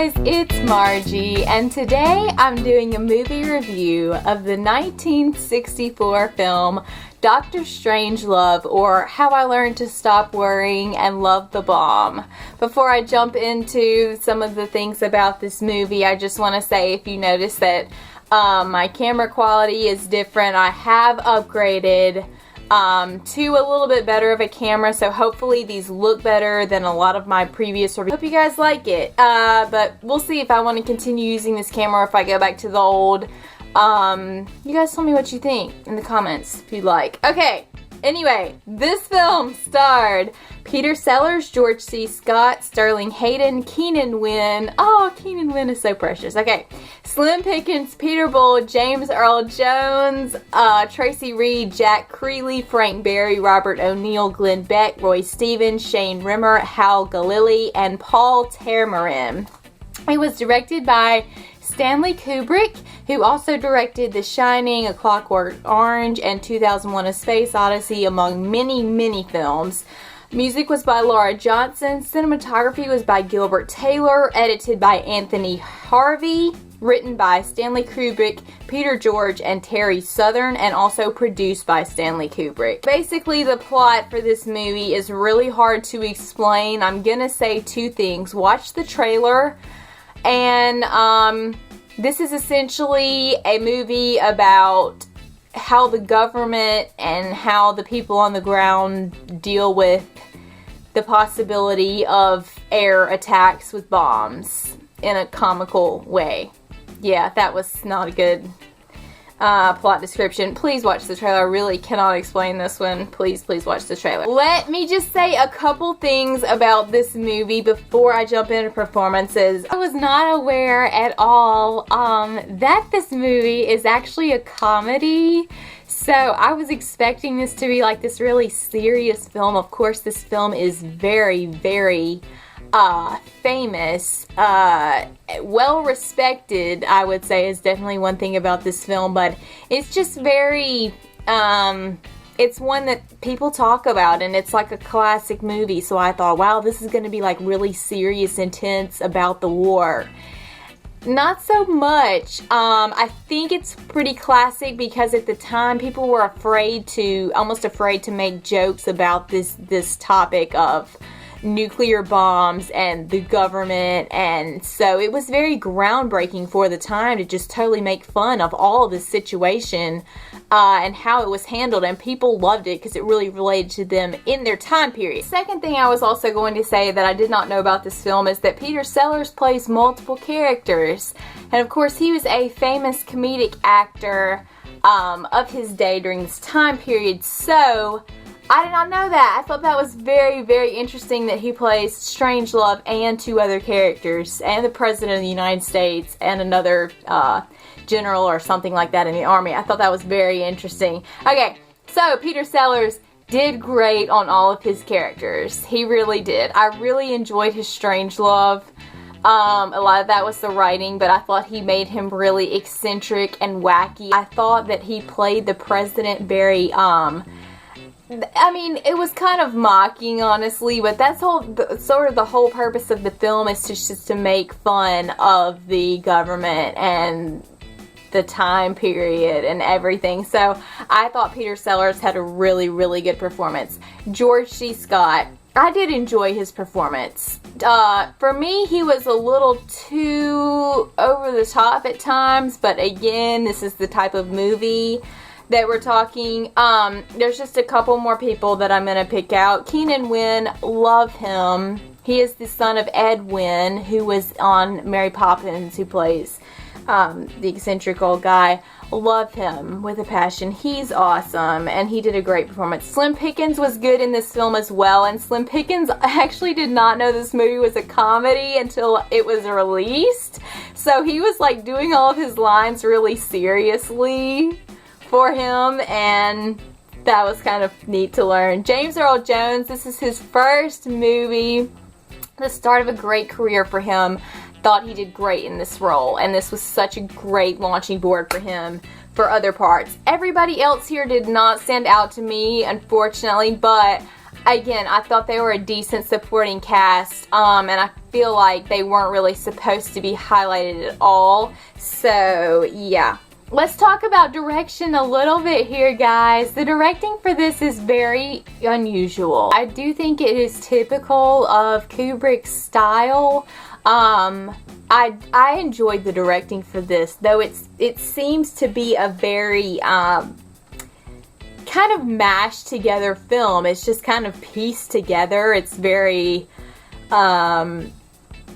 guys, it's Margie, and today I'm doing a movie review of the 1964 film Dr. Strangelove, or How I Learned to Stop Worrying and Love the Bomb. Before I jump into some of the things about this movie, I just want to say, if you notice that my camera quality is different, I have upgraded to a little bit better of a camera, so hopefully these look better than a lot of my previous reviews. Hope you guys like it, but we'll see if I want to continue using this camera or if I go back to the old. You guys tell me what you think in the comments if you'd like. Okay, anyway, this film starred Peter Sellers, George C. Scott, Sterling Hayden, Keenan Wynn. Oh, Keenan Wynn is so precious. Okay. Slim Pickens, Peter Bull, James Earl Jones, Tracy Reed, Jack Creeley, Frank Berry, Robert O'Neill, Glenn Beck, Roy Stevens, Shane Rimmer, Hal Galili, and Paul Termerin. It was directed by Stanley Kubrick, who also directed The Shining, A Clockwork Orange, and 2001: A Space Odyssey, among many, many films. Music was by Laura Johnson. Cinematography was by Gilbert Taylor. Edited by Anthony Harvey. Written by Stanley Kubrick, Peter George, and Terry Southern, and also produced by Stanley Kubrick. Basically, the plot for this movie is really hard to explain. I'm gonna say two things. Watch the trailer, and this is essentially a movie about how the government and how the people on the ground deal with the possibility of air attacks with bombs in a comical way. Yeah, that was not a good plot description. Please watch the trailer. I really cannot explain this one. Please watch the trailer. Let me just say a couple things about this movie before I jump into performances. I was not aware at all that this movie is actually a comedy. So I was expecting this to be like this really serious film. Of course, this film is very, very famous, well respected, I would say, is definitely one thing about this film, but it's just very, it's one that people talk about, and it's like a classic movie, so I thought, wow, this is going to be like really serious, intense about the war. Not so much. I think it's pretty classic because at the time people were almost afraid to make jokes about this topic of nuclear bombs and the government, and so it was very groundbreaking for the time to just totally make fun of all of this situation and how it was handled, and people loved it because it really related to them in their time period. Second thing I was also going to say that I did not know about this film is that Peter Sellers plays multiple characters, and of course he was a famous comedic actor of his day during this time period, so I did not know that. I thought that was very, very interesting that he plays Strangelove and two other characters, and the President of the United States and another general or something like that in the army. I thought that was very interesting. Okay, so Peter Sellers did great on all of his characters. He really did. I really enjoyed his Strangelove. A lot of that was the writing, but I thought he made him really eccentric and wacky. I thought that he played the president very, I mean, it was kind of mocking, honestly, but that's sort of the whole purpose of the film, is just to make fun of the government and the time period and everything. So I thought Peter Sellers had a really, really good performance. George C. Scott, I did enjoy his performance. For me, he was a little too over the top at times, but again, this is the type of movie that we're talking. There's just a couple more people that I'm going to pick out. Keenan Wynn, love him. He is the son of Ed Wynn, who was on Mary Poppins, who plays the eccentric old guy. Love him with a passion. He's awesome, and he did a great performance. Slim Pickens was good in this film as well, and Slim Pickens actually did not know this movie was a comedy until it was released. So he was like doing all of his lines really seriously for him, and that was kind of neat to learn. James Earl Jones, this is his first movie, the start of a great career for him. Thought he did great in this role, and this was such a great launching board for him for other parts. Everybody else here did not stand out to me, unfortunately, but again, I thought they were a decent supporting cast, and I feel like they weren't really supposed to be highlighted at all. So, yeah. Let's talk about direction a little bit here, guys. The directing for this is very unusual. I do think it is typical of Kubrick's style. I enjoyed the directing for this, though it seems to be a very kind of mashed together film. It's just kind of pieced together. It's very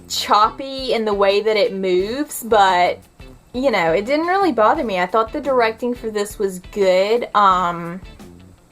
choppy in the way that it moves, but you know, it didn't really bother me. I thought the directing for this was good, and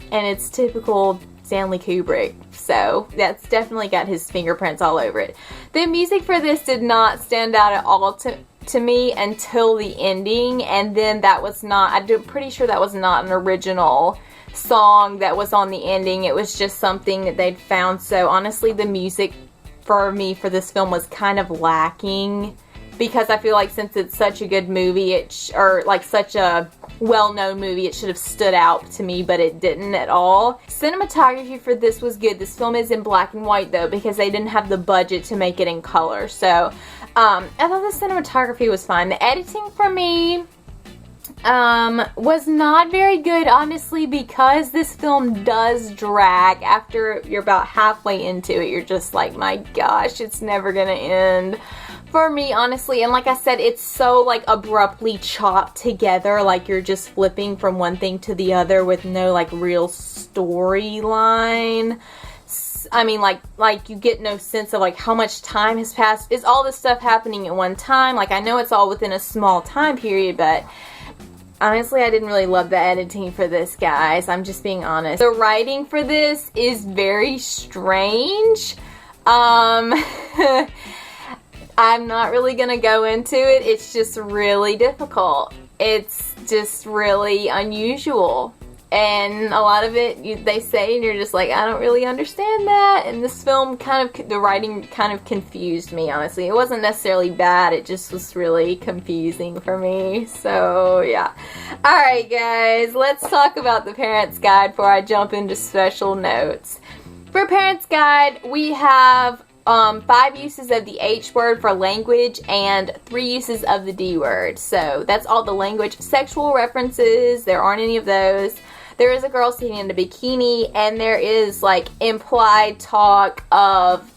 it's typical Stanley Kubrick, so that's definitely got his fingerprints all over it. The music for this did not stand out at all to me until the ending, and then that was not, I'm pretty sure that was not an original song that was on the ending. It was just something that they'd found. So honestly, the music for me for this film was kind of lacking, because I feel like since it's such a good movie, or like such a well-known movie, it should have stood out to me, but it didn't at all. Cinematography for this was good. This film is in black and white though, because they didn't have the budget to make it in color. So I thought the cinematography was fine. The editing for me was not very good, honestly, because this film does drag. After you're about halfway into it, you're just like, my gosh, it's never gonna end. For me, honestly, and like I said, it's so like abruptly chopped together, like you're just flipping from one thing to the other with no like real storyline. I mean, like you get no sense of like how much time has passed. Is all this stuff happening at one time? Like, I know it's all within a small time period, but honestly, I didn't really love the editing for this, guys. I'm just being honest. The writing for this is very strange. I'm not really gonna go into it. It's just really difficult. It's just really unusual. And a lot of it, they say, and you're just like, I don't really understand that. And this film the writing kind of confused me, honestly. It wasn't necessarily bad, it just was really confusing for me. So, yeah. Alright, guys, let's talk about the Parent's Guide before I jump into special notes. For Parent's Guide, we have 5 uses of the H word for language and 3 uses of the D word. So that's all the language. Sexual references, there aren't any of those. There is a girl sitting in a bikini, and there is like implied talk of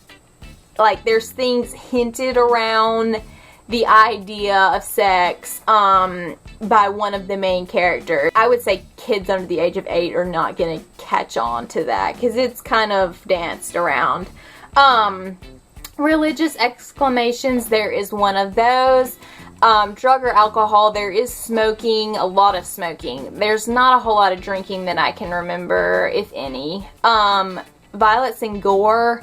like there's things hinted around the idea of sex by one of the main characters. I would say kids under the age of 8 are not gonna catch on to that because it's kind of danced around. Religious exclamations, there is one of those. Drug or alcohol, there is smoking, a lot of smoking. There's not a whole lot of drinking that I can remember, if any. Violence and gore,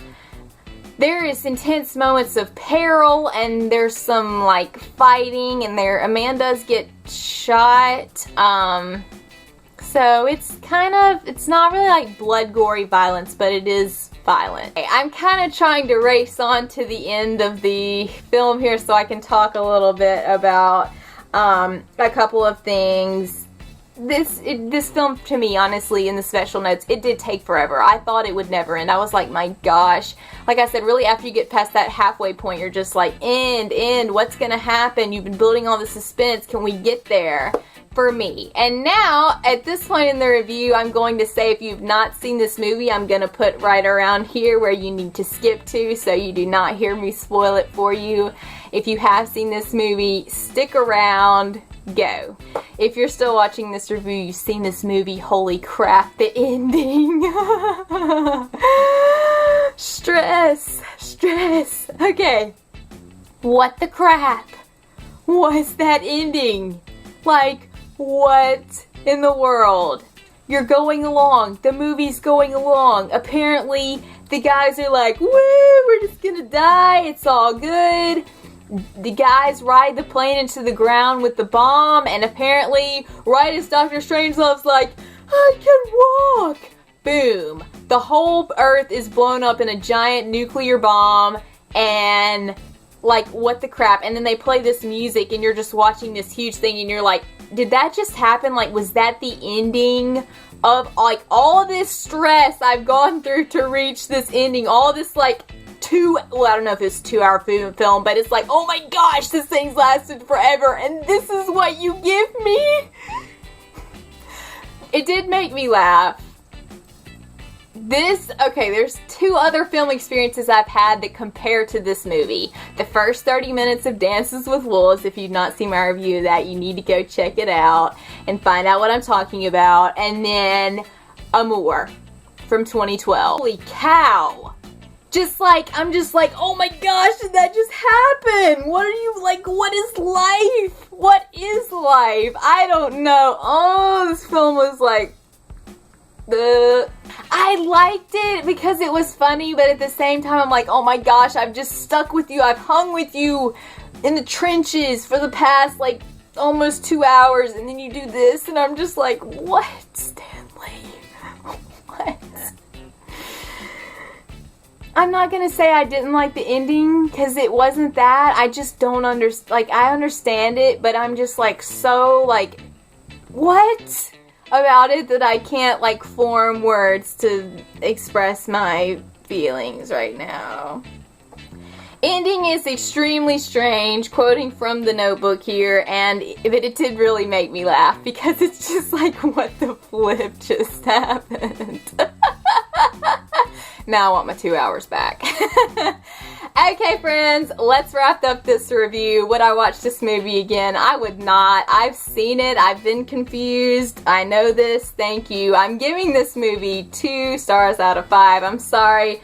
there is intense moments of peril, and there's some like fighting, and a man does get shot. So it's not really like blood gory violence, but it is violent. I'm kind of trying to race on to the end of the film here so I can talk a little bit about a couple of things. This film, to me, honestly, in the special notes, it did take forever. I thought it would never end. I was like, my gosh. Like I said, really, after you get past that halfway point, you're just like, end, what's gonna happen? You've been building all the suspense. Can we get there? For me. And now, at this point in the review, I'm going to say if you've not seen this movie, I'm going to put right around here where you need to skip to so you do not hear me spoil it for you. If you have seen this movie, stick around, go. If you're still watching this review, you've seen this movie, holy crap, the ending. Stress. Okay. What the crap was that ending? Like, what in the world? You're going along. The movie's going along. Apparently, the guys are like, woo, we're just gonna die. It's all good. The guys ride the plane into the ground with the bomb, and apparently, right as Dr. Strangelove's like, I can walk. Boom. The whole Earth is blown up in a giant nuclear bomb, and like, what the crap? And then they play this music, and you're just watching this huge thing, and you're like, did that just happen? Like, was that the ending? of like all this stress I've gone through to reach this ending, all this like I don't know if it's a 2-hour film, but it's like, oh my gosh, this thing's lasted forever, and this is what you give me? It did make me laugh. There's 2 other film experiences I've had that compare to this movie. The first 30 minutes of Dances with Wolves, if you've not seen my review of that, you need to go check it out and find out what I'm talking about. And then Amour from 2012. Holy cow! I'm just like, oh my gosh, did that just happen? What is life? What is life? I don't know. Oh, this film was like, I liked it because it was funny, but at the same time, I'm like, oh my gosh, I've just stuck with you. I've hung with you in the trenches for the past, like, almost 2 hours, and then you do this, and I'm just like, what, Stanley? What? I'm not gonna say I didn't like the ending, because it wasn't that. I just don't understand. Like, I understand it, but I'm just, like, so, like, what about it that I can't, like, form words to express my feelings right now. Ending is extremely strange, quoting from the Notebook here, and it did really make me laugh, because it's just like, what the flip just happened? Now I want my 2 hours back. Okay, friends, let's wrap up this review. Would I watch this movie again? I would not. I've seen it. I've been confused. I know this. Thank you. I'm giving this movie 2 stars out of 5. I'm sorry.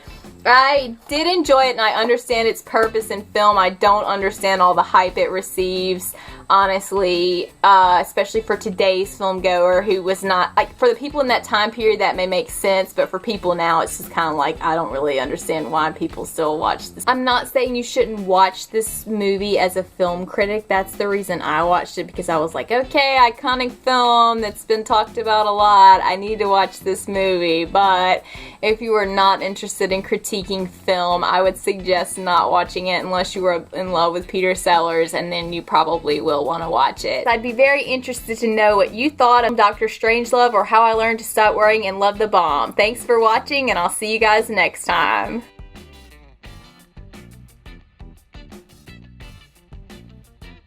I did enjoy it, and I understand its purpose in film. I don't understand all the hype it receives, honestly, especially for today's film goer who was not, like, for the people in that time period that may make sense, but for people now it's just kind of like, I don't really understand why people still watch this. I'm not saying you shouldn't watch this movie as a film critic. That's the reason I watched it, because I was like, okay, iconic film that's been talked about a lot, I need to watch this movie. But if you are not interested in critiquing film, I would suggest not watching it unless you were in love with Peter Sellers, and then you probably will want to watch it. I'd be very interested to know what you thought of Dr. Strangelove, or How I Learned to Stop Worrying and Love the Bomb. Thanks for watching, and I'll see you guys next time.